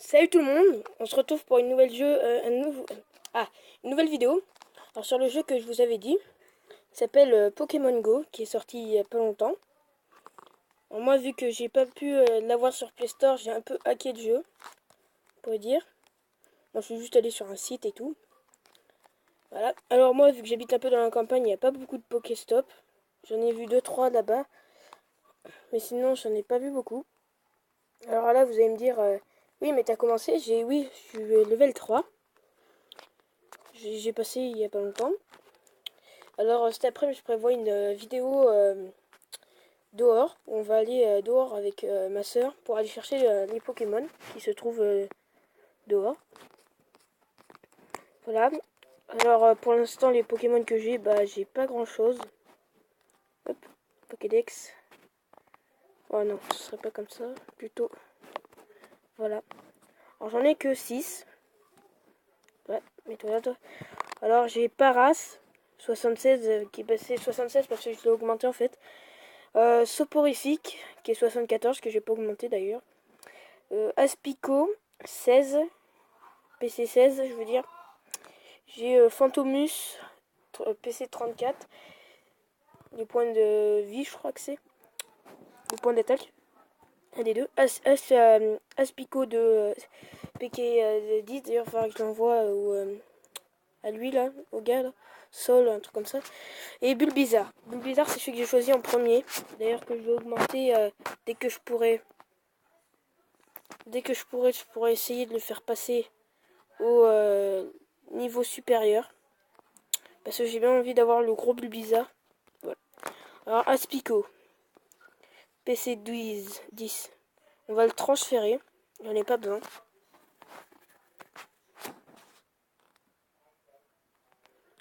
Salut tout le monde, on se retrouve pour une nouvelle une nouvelle vidéo. Alors sur le jeu que je vous avais dit, il s'appelle Pokémon Go, qui est sorti il y a pas longtemps. Alors moi, vu que j'ai pas pu l'avoir sur Play Store, j'ai un peu hacké le jeu, on pourrait dire. Moi, je suis juste allé sur un site et tout. Voilà. Alors moi, vu que j'habite un peu dans la campagne, il n'y a pas beaucoup de Pokéstop. J'en ai vu 2-3 là-bas, mais sinon j'en ai pas vu beaucoup. Alors là, vous allez me dire, oui, mais t'as commencé? Oui, je suis level 3. J'ai passé il y a pas longtemps. Alors cet après-midi, je prévois une vidéo dehors. On va aller dehors avec ma soeur pour aller chercher les Pokémon qui se trouvent dehors. Voilà. Alors pour l'instant, les Pokémon que j'ai pas grand-chose. Hop, Pokédex. Oh non, ce serait pas comme ça. Plutôt. Voilà. Alors j'en ai que 6. Ouais, mets-toi là, toi. Alors j'ai Paras 76 qui est passé 76 parce que je l'ai augmenté en fait. Soporifique qui est 74 que j'ai pas augmenté d'ailleurs. Aspico 16, PC 16 je veux dire. J'ai Phantomus PC 34. Les points de vie je crois que c'est. Les points d'attaque. Un des deux. Aspico de PK 10 d'ailleurs il faudra que je l'envoie à lui là, au gars là. Sol, un truc comme ça. Et Bulbizarre. Bulbizarre c'est celui que j'ai choisi en premier. D'ailleurs que je vais augmenter dès que je pourrai. Je pourrais essayer de le faire passer au niveau supérieur. Parce que j'ai bien envie d'avoir le gros Bulbizarre. Voilà. Alors Aspico. PC 10. On va le transférer. J'en ai pas besoin.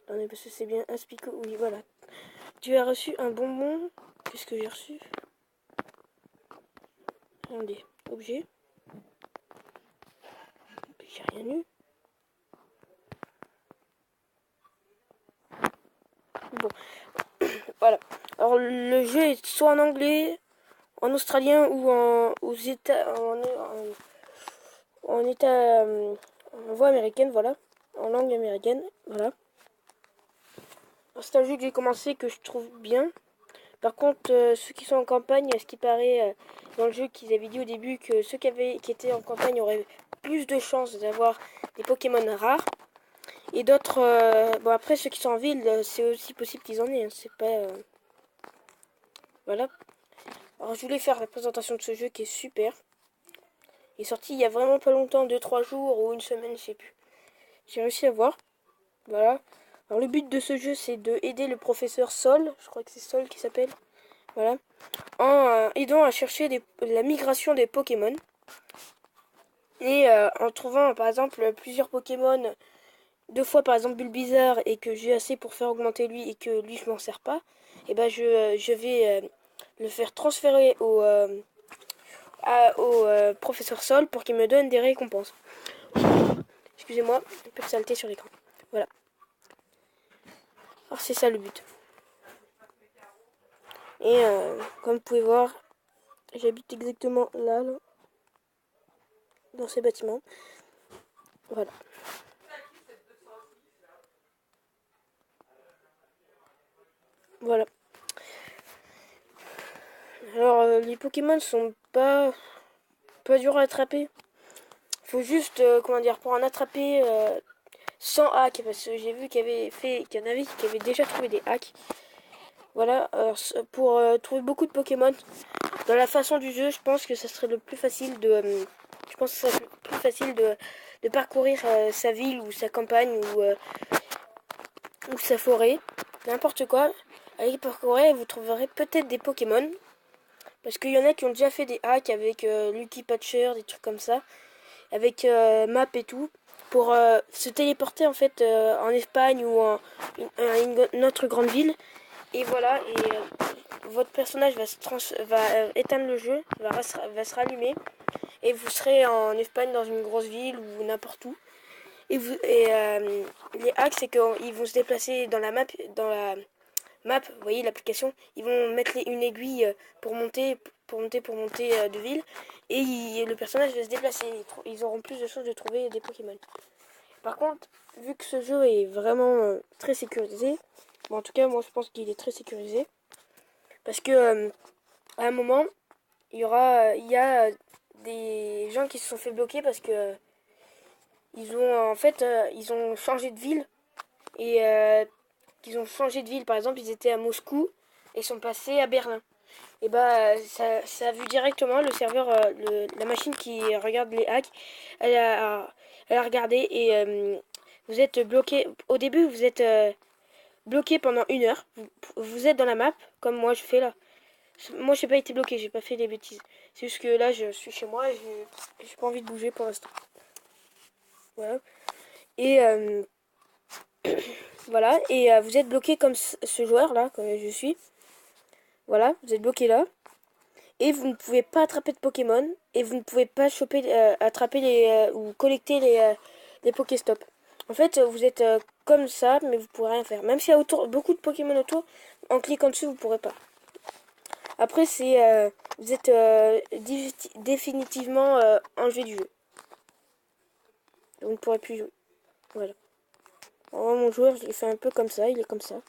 Attendez, parce que c'est bien Aspico. Oui, voilà. Tu as reçu un bonbon. Qu'est-ce que j'ai reçu? Attendez. Objet. J'ai rien eu. Bon. Voilà. Alors le jeu est soit en anglais, en australien ou aux États, en état, en voix américaine, voilà, en langue américaine, voilà. C'est un jeu que j'ai commencé que je trouve bien. Par contre, ceux qui sont en campagne, ce qui paraît dans le jeu qu'ils avaient dit au début que ceux qui étaient en campagne auraient plus de chances d'avoir des Pokémon rares. Et d'autres, bon après ceux qui sont en ville, c'est aussi possible qu'ils en aient. Hein, c'est pas, voilà. Alors je voulais faire la présentation de ce jeu qui est super. Il est sorti il y a vraiment pas longtemps, 2-3 jours ou une semaine, je sais plus. J'ai réussi à voir. Voilà. Alors le but de ce jeu c'est de aider le professeur Sol, je crois que c'est Sol qui s'appelle. Voilà. En aidant à chercher la migration des Pokémon. Et en trouvant par exemple plusieurs Pokémon, deux fois par exemple Bulbizarre et que j'ai assez pour faire augmenter lui et que lui je m'en sers pas, et ben je vais le faire transférer au professeur Sol pour qu'il me donne des récompenses. Excusez-moi, un peu de saleté sur l'écran. Voilà. Alors c'est ça le but. Et comme vous pouvez voir, j'habite exactement là, dans ces bâtiments. Voilà. Voilà. Alors les Pokémon sont pas durs à attraper. Faut juste, comment dire, pour en attraper sans hack, parce que j'ai vu qu'il y en avait qui avaient déjà trouvé des hacks. Voilà, alors, pour trouver beaucoup de Pokémon dans la façon du jeu, je pense que ça serait le plus facile de parcourir sa ville ou sa campagne ou sa forêt, n'importe quoi. Allez parcourir et vous trouverez peut-être des Pokémon. Parce qu'il y en a qui ont déjà fait des hacks avec Lucky Patcher, des trucs comme ça, avec map et tout, pour se téléporter en fait en Espagne ou en une autre grande ville. Et voilà, et votre personnage va éteindre le jeu, va se rallumer, et vous serez en Espagne dans une grosse ville ou n'importe où. Les hacks, c'est qu'ils vont se déplacer dans la map, vous voyez l'application, ils vont mettre une aiguille pour monter pour monter de ville. Et le personnage va se déplacer. Ils auront plus de chances de trouver des Pokémon. Par contre, vu que ce jeu est vraiment très sécurisé, bon, en tout cas moi je pense qu'il est très sécurisé. Parce que à un moment, il y a des gens qui se sont fait bloquer parce que ils ont en fait ils ont changé de ville et qu'ils ont changé de ville. Par exemple, ils étaient à Moscou et sont passés à Berlin. Et bah ça a vu directement le serveur, la machine qui regarde les hacks, elle a regardé et vous êtes bloqué. Au début, vous êtes bloqué pendant 1 heure. Vous êtes dans la map, comme moi je fais là. Moi, j'ai pas été bloqué, j'ai pas fait des bêtises. C'est juste que là, je suis chez moi et j'ai pas envie de bouger pour l'instant. Voilà. Et voilà. Et vous êtes bloqué comme ce joueur là, comme je suis. Voilà, vous êtes bloqué là. Et vous ne pouvez pas attraper de Pokémon. Et vous ne pouvez pas choper, attraper ou collecter les Pokéstop. En fait, vous êtes comme ça, mais vous pourrez rien faire. Même s'il y a beaucoup de Pokémon autour, en cliquant dessus, vous pourrez pas. Après, vous êtes définitivement enlevé du jeu. Vous ne pourrez plus jouer. Voilà. Alors, mon joueur, il fait un peu comme ça, il est comme ça.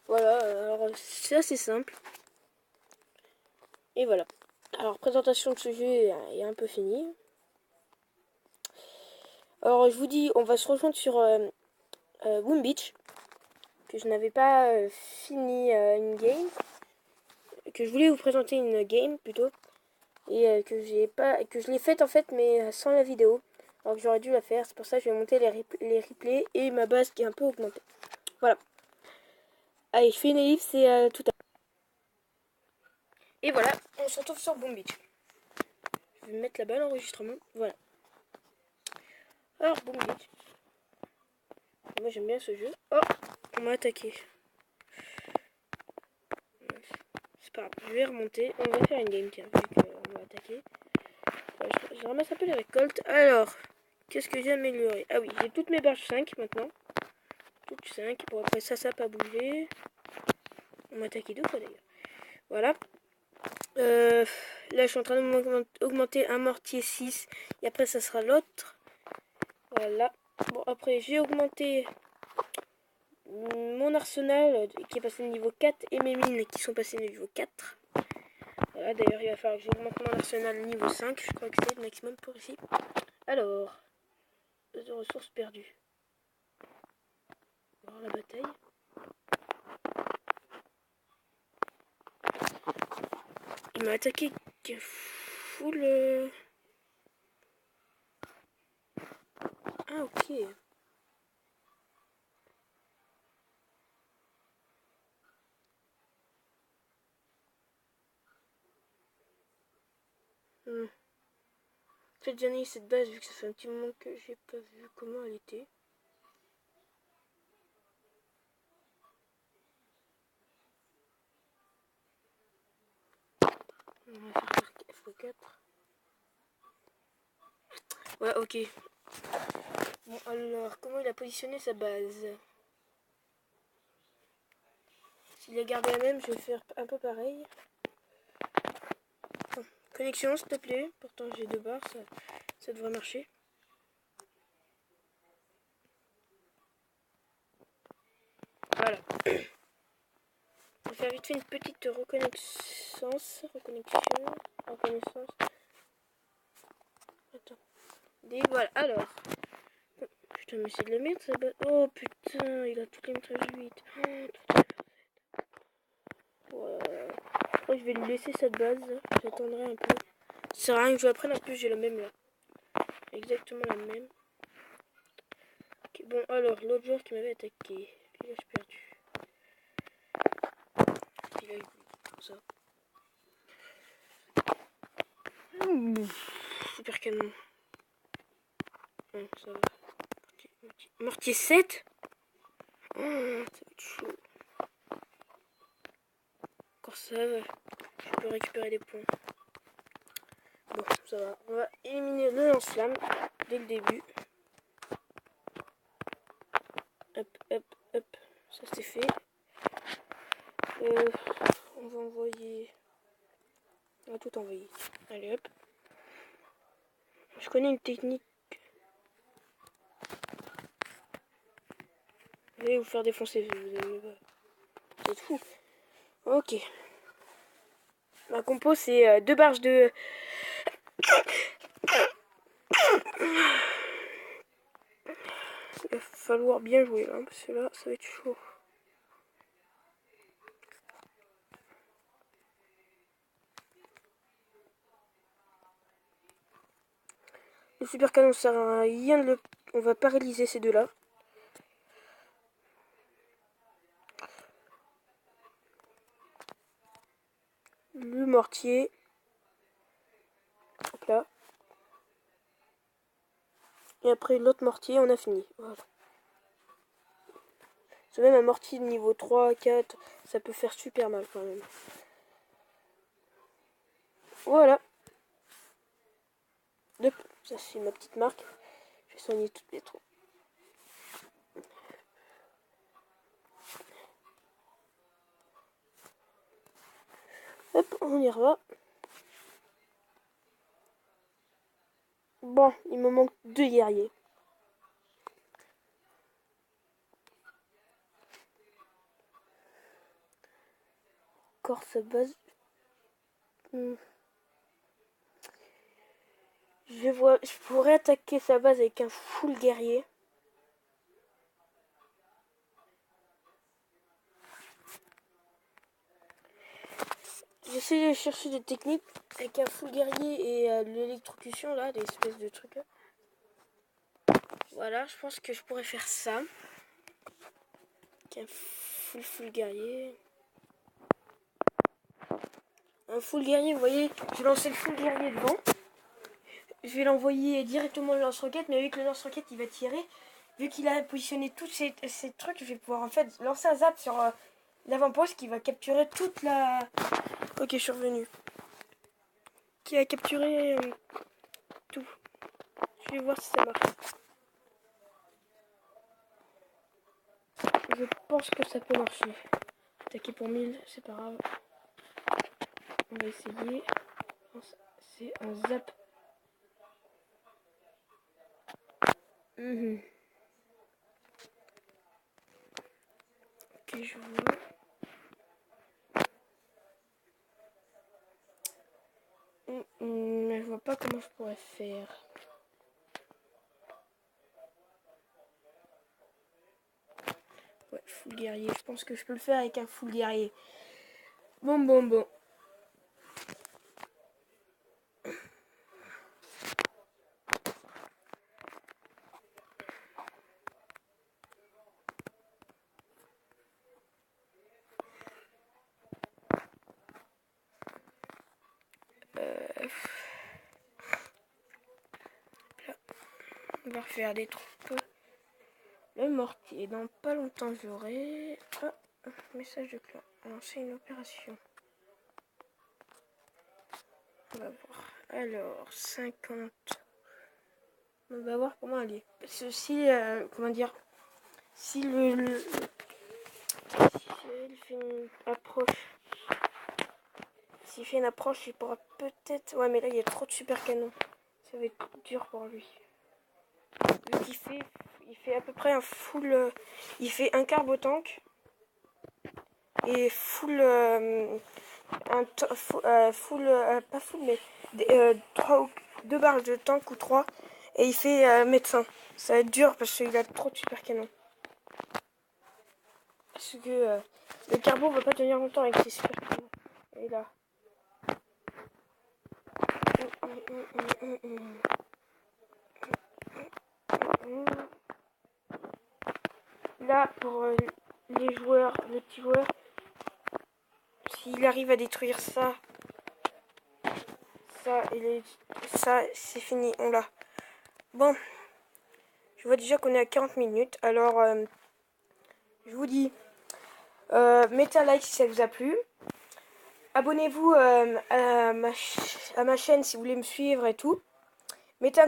Voilà, alors c'est assez simple. Et voilà. Alors, présentation de ce jeu est un peu finie. Alors, je vous dis, on va se rejoindre sur Boom Beach. Que je n'avais pas fini une game. Que je voulais vous présenter une game plutôt. Et que je l'ai faite en fait, mais sans la vidéo. Alors que j'aurais dû la faire. C'est pour ça que je vais monter les replays et ma base qui est un peu augmentée. Voilà. Allez, je fais une ellipse et tout à l'heure. Et voilà, on se retrouve sur Boom Beach. Je vais mettre là-bas l'enregistrement. Voilà. Alors, Boom Beach. Moi, j'aime bien ce jeu. Oh, on m'a attaqué. C'est pas grave, je vais remonter. On va faire une game, tiens, vu qu'on m'a attaqué. Je ramasse un peu les récoltes. Alors, qu'est-ce que j'ai amélioré? Ah oui, j'ai toutes mes barges 5 maintenant. Toutes 5. Bon, après ça n'a pas bougé. On m'a attaqué 2 fois d'ailleurs. Voilà. Là, je suis en train d'augmenter un mortier 6. Et après, ça sera l'autre. Voilà. Bon, après, j'ai augmenté mon arsenal qui est passé de niveau 4 et mes mines qui sont passées de niveau 4. Voilà, d'ailleurs, il va falloir que j'augmente mon arsenal niveau 5. Je crois que c'est le maximum pour ici. Alors, de ressources perdues. On va voir la bataille. Il m'a attaqué full. Ah, ok. En fait, j'en ai eu cette base vu que ça fait un petit moment que j'ai pas vu comment elle était. On va faire x4. Ouais, ok. Bon, alors, comment il a positionné sa base? S'il a gardé la même, je vais faire un peu pareil. Connexion, s'il te plaît. Pourtant, j'ai 2 barres, ça devrait marcher. Voilà. On va faire vite fait une petite reconnaissance. Reconnaissance. Attends. Voilà, alors. Putain, mais c'est de la merde ça. Oh putain, il a toutes les métrages 8. Oh, je crois que je vais lui laisser cette base. J'attendrai un peu. Ça sert à rien que je l'apprenne, en plus j'ai la même là. Exactement la même. Okay, bon, alors, l'autre joueur qui m'avait attaqué. Village perdu. Village comme ça. Super canon. Bon, ça va. Mortier 7. Ça va être chaud. Encore ça, je peux récupérer des points. Bon, ça va. On va éliminer le lance-flamme dès le début. Hop, hop, hop. Ça c'est fait. On va envoyer... On va tout envoyer. Allez, hop. Je connais une technique. Vous allez vous faire défoncer. Vous êtes fou. Ok. Ma compo, c'est 2 barges de... Il va falloir bien jouer là, parce que là, ça va être chaud. Le super canon sert à rien de le... On va paralyser ces deux-là. Le mortier. Hop là. Et après l'autre mortier, on a fini. Voilà. C'est même un mortier de niveau 3, 4, ça peut faire super mal quand même. Voilà. Hop, ça c'est ma petite marque. Je vais soigner toutes les trous. Hop, on y reva. Bon, il me manque 2 guerriers. Encore sa base. Je pourrais attaquer sa base avec un full guerrier. J'essaie de chercher des techniques avec un full guerrier et l'électrocution là, des espèces de trucs là. Voilà, je pense que je pourrais faire ça. Avec un full guerrier. Un full guerrier, vous voyez, je vais lancer le full guerrier devant. Je vais l'envoyer directement au lance-roquette, mais vu que le lance-roquette il va tirer, vu qu'il a positionné tous ces trucs, je vais pouvoir en fait lancer un zap sur l'avant-poste qui va capturer toute la... Ok, je suis revenu. Qui a capturé tout. Je vais voir si ça marche. Je pense que ça peut marcher. Attaquer pour 1000, c'est pas grave. On va essayer. C'est un zap. Ok, je vois. Mais je vois pas comment je pourrais faire. Ouais, full guerrier. Je pense que je peux le faire avec un full guerrier. Bon. Là, on va refaire des troupes. Le mortier. Dans pas longtemps, j'aurai... Ah, message de clan. Lancer une opération. On va voir. Alors, 50. On va voir comment aller. Ceci, comment dire, si il fait une approche, s'il fait une approche, il pourra peut-être... Ouais, mais là, il y a trop de super canons. Ça va être dur pour lui. Vu qu'il il fait à peu près un full... il fait un carbo tank. Et full... pas full, mais 2 barres de tank ou 3. Et il fait médecin. Ça va être dur parce qu'il a trop de super canons. Parce que le carbo va pas tenir longtemps avec ses super canons. Et là. Là, pour les joueurs, les petits joueurs, s'il arrive à détruire ça, ça, c'est fini, on l'a. Bon, je vois déjà qu'on est à 40 minutes, alors je vous dis, mettez un like si ça vous a plu. Abonnez-vous à ma chaîne si vous voulez me suivre et tout. Mettez un